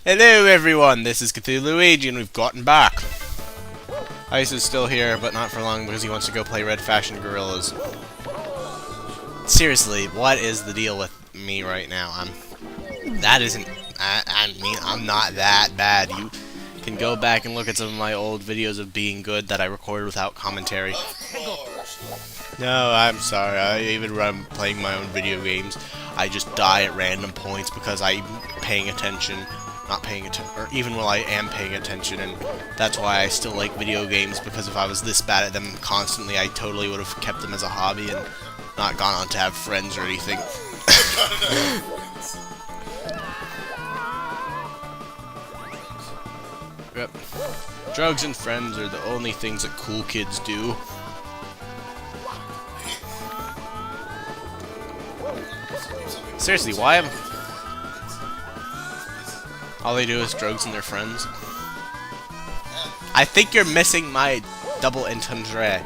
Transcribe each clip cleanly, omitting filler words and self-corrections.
Hello everyone, this is Cthulhu and we've gotten back. Ice is still here, but not for long because he wants to go play Red Faction Gorillas. Seriously, what is the deal with me right now? I'm not that bad. You can go back and look at some of my old videos of being good that I recorded without commentary. No, I'm sorry. Even when I'm playing my own video games, I just die at random points because I'm paying attention. Not paying attention, or even while I am paying attention, and that's why I still like video games, because if I was this bad at them constantly, I totally would have kept them as a hobby and not gone on to have friends or anything. Yep. Drugs and friends are the only things that cool kids do. Seriously, why am... all they do is drugs and their friends? I think you're missing my double entendre.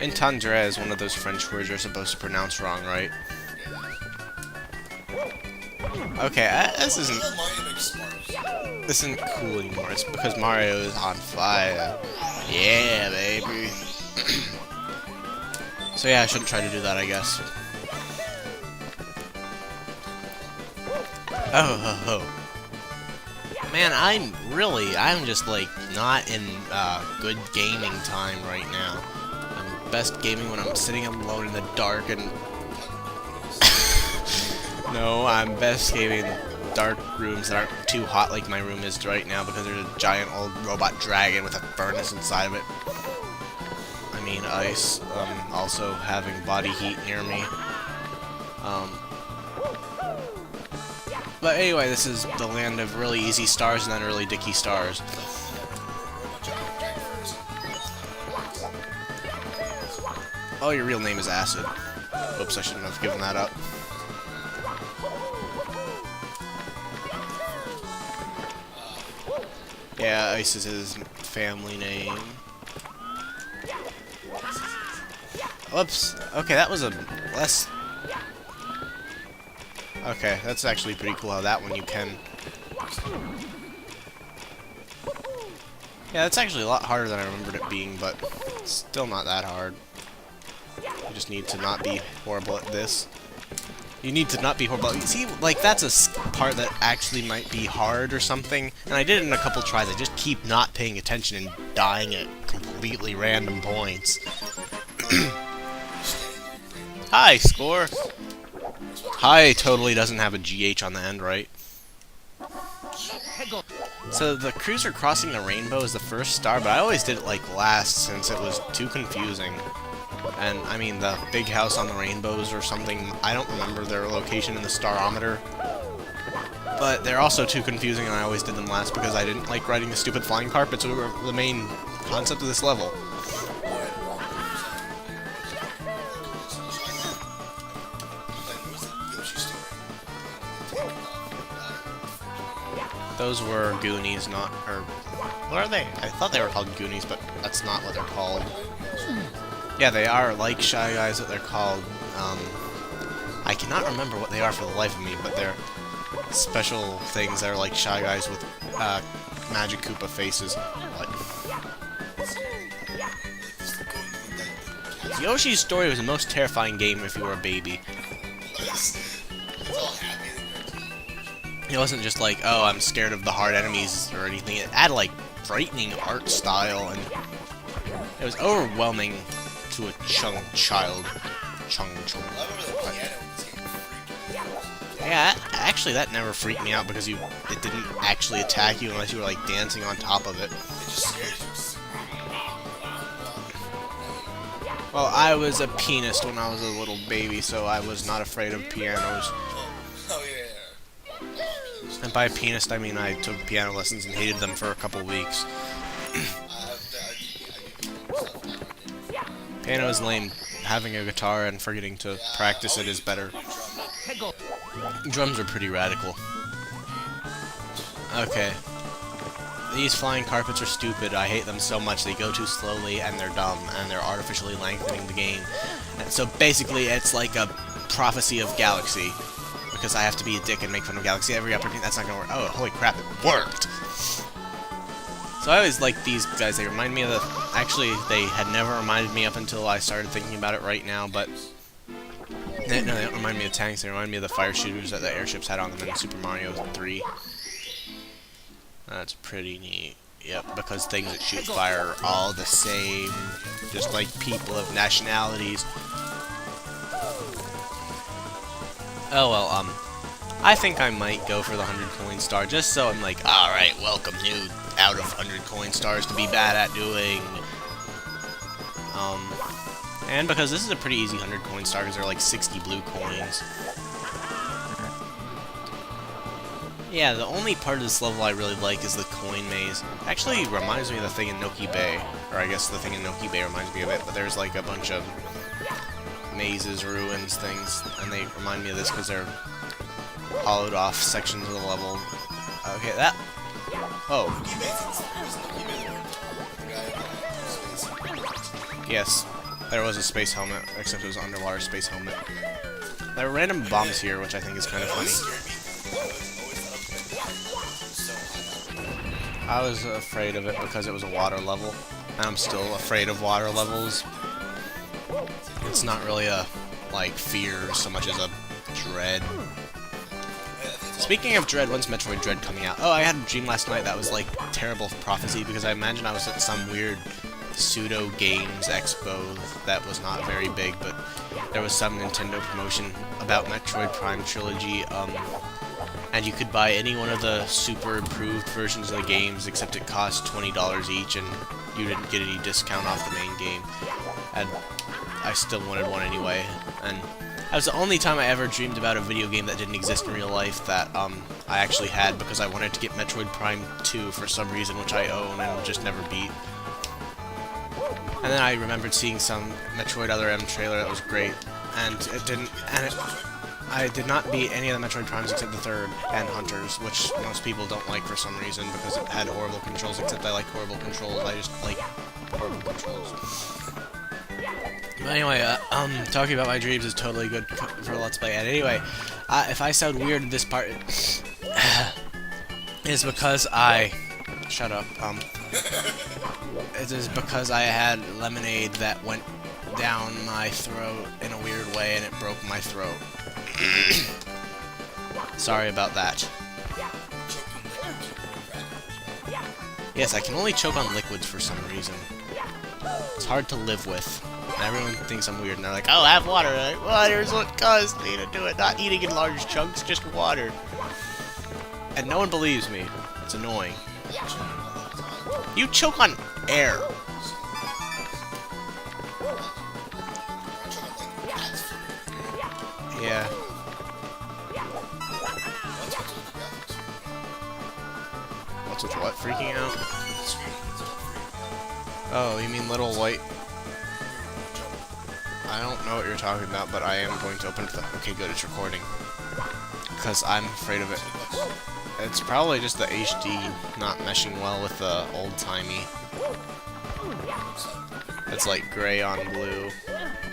Entendre is one of those French words you're supposed to pronounce wrong, right? Okay, this isn't cool anymore. It's because Mario is on fire. Yeah, baby. So yeah, I shouldn't try to do that, I guess. Oh. Man, I'm just like not in good gaming time right now. I'm best gaming when I'm sitting alone in the dark and... No, I'm best gaming in dark rooms that aren't too hot like my room is right now because there's a giant old robot dragon with a furnace inside of it. I mean ice. Also having body heat near me. But anyway, this is the land of really easy stars and then really dicky stars. Oh, your real name is Acid. Oops, I shouldn't have given that up. Yeah, Ice is his family name. Whoops. Okay, that was a less... Okay, that's actually pretty cool how that one you can... Yeah, that's actually a lot harder than I remembered it being, but still not that hard. You just need to not be horrible at this. You need to not be horrible. You see, like, that's a part that actually might be hard or something, and I did it in a couple tries. I just keep not paying attention and dying at completely random points. Hi, score! Hi totally doesn't have a GH on the end, right? So the cruiser crossing the rainbow is the first star, but I always did it like last since it was too confusing. And I mean the big house on the rainbows or something, I don't remember their location in the starometer. But they're also too confusing and I always did them last because I didn't like riding the stupid flying carpets, which were the main concept of this level. Those were Goonies, not... or... what are they? I thought they were called Goonies, but that's not what they're called. Yeah, they are like Shy Guys, what they're called. I cannot remember what they are for the life of me, but they're special things that are like Shy Guys with Magic Koopa faces. What? Yoshi's Story was the most terrifying game if you were a baby. It wasn't just like, oh, I'm scared of the hard enemies or anything. It had, like, frightening art style, and it was overwhelming to a child. Yeah, actually, that never freaked me out because it didn't actually attack you unless you were, like, dancing on top of it. Well, I was a pianist when I was a little baby, so I was not afraid of pianos. And by pianist, I mean I took piano lessons and hated them for a couple weeks. Piano is lame. Having a guitar and forgetting to practice it is better. Drums are pretty radical. Okay. These flying carpets are stupid. I hate them so much. They go too slowly and they're dumb and they're artificially lengthening the game. And so basically it's like a prophecy of Galaxy. Because I have to be a dick and make fun of Galaxy every opportunity. That's not gonna work. Oh, holy crap, it worked! So I always like these guys. They remind me of the... Actually, they had never reminded me up until I started thinking about it right now, but... No, they don't remind me of tanks. They remind me of the fire shooters that the airships had on them in Super Mario 3. That's pretty neat. Yep, because things that shoot fire are all the same. Just like people of nationalities. Oh well, I think I might go for the 100 coin star, just so I'm like, alright, welcome new out of 100 coin stars to be bad at doing. And because this is a pretty easy 100 coin star, because they're like 60 blue coins. Yeah, the only part of this level I really like is the coin maze. Actually, reminds me of the thing in Noki Bay. Or I guess the thing in Noki Bay reminds me of it, but there's like a bunch of mazes, ruins, things, and they remind me of this because they're hollowed off sections of the level. Okay, that... Oh. Yes, there was a space helmet, except it was an underwater space helmet. There are random bombs here, which I think is kind of funny. I was afraid of it because it was a water level, and I'm still afraid of water levels. It's not really a, like, fear so much as a dread. Speaking of dread, when's Metroid Dread coming out? Oh, I had a dream last night that was, like, terrible prophecy, because I imagined I was at some weird pseudo games expo that was not very big, but there was some Nintendo promotion about Metroid Prime Trilogy, and you could buy any one of the super improved versions of the games, except it cost $20 each, and you didn't get any discount off the main game. And I still wanted one anyway, and that was the only time I ever dreamed about a video game that didn't exist in real life that I actually had, because I wanted to get Metroid Prime 2 for some reason, which I own and just never beat. And then I remembered seeing some Metroid Other M trailer that was great, and it didn't, I did not beat any of the Metroid Primes except the third, and Hunters, which most people don't like for some reason because it had horrible controls, except I like horrible controls. I just like horrible controls. But anyway, talking about my dreams is totally good for Let's Play. And anyway, if I sound weird in this part, it's because I... Shut up. It is because I had lemonade that went down my throat in a weird way and it broke my throat. Sorry about that. Yes, I can only choke on liquids for some reason. It's hard to live with. And everyone thinks I'm weird, and they're like, oh, have water. Like, water is what caused me to do it. Not eating in large chunks, just water. And no one believes me. It's annoying. You choke on air. Yeah. What's with what? Freaking out? Oh, you mean little white... I don't know what you're talking about, but I am going to open the... Okay, good, it's recording. Because I'm afraid of it. It's probably just the HD not meshing well with the old-timey. It's like gray on blue.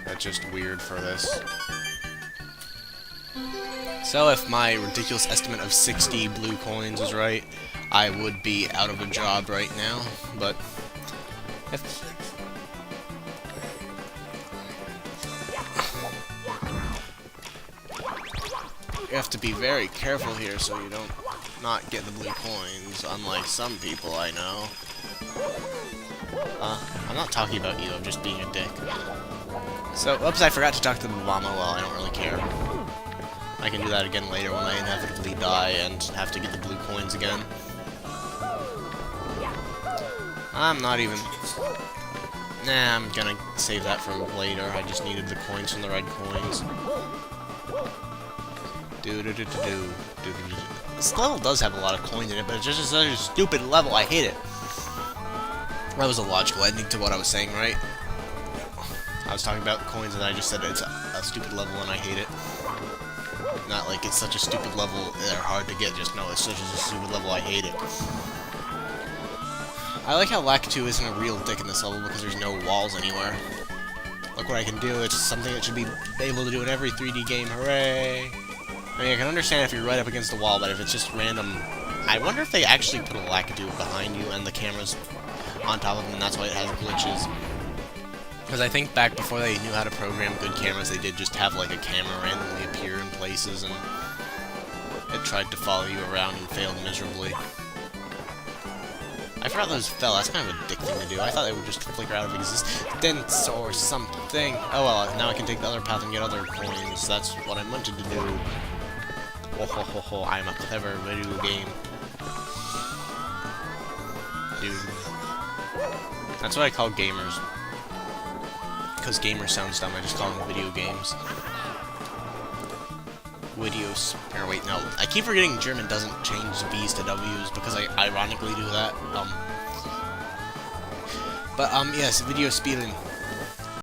That's just weird for this. So if my ridiculous estimate of 60 blue coins is right, I would be out of a job right now, but... You have to be very careful here so you don't not get the blue coins, unlike some people I know. I'm not talking about you, I'm just being a dick. So, oops, I forgot to talk to the llama. Well, I don't really care. I can do that again later when I inevitably die and have to get the blue coins again. I'm not even... Nah, I'm gonna save that for later. I just needed the coins from the red coins. This level does have a lot of coins in it, but it's just such a stupid level. I hate it. That was a logical ending to what I was saying, right? I was talking about coins, and I just said it's a stupid level, and I hate it. Not like it's such a stupid level, they're hard to get, just no, it's such a stupid level, I hate it. I like how Lakitu isn't a real dick in this level because there's no walls anywhere. Look what I can do. It's something that should be able to do in every 3D game. Hooray! I mean, I can understand if you're right up against the wall, but if it's just random... I wonder if they actually put a lackadoo behind you and the camera's on top of them, and that's why it has glitches. Because I think back before they knew how to program good cameras, they did just have, like, a camera randomly appear in places, and it tried to follow you around and failed miserably. I forgot those fell. That's kind of a dick thing to do. I thought they would just flicker out of existence or something. Oh well, now I can take the other path and get other coins. That's what I wanted to do. Oh ho ho ho, I'm a clever video game. Dude. That's what I call gamers. Because gamers sounds dumb, I just call them video games. Videos. Or wait, no. I keep forgetting German doesn't change B's to W's because I ironically do that. Yes, video spielen.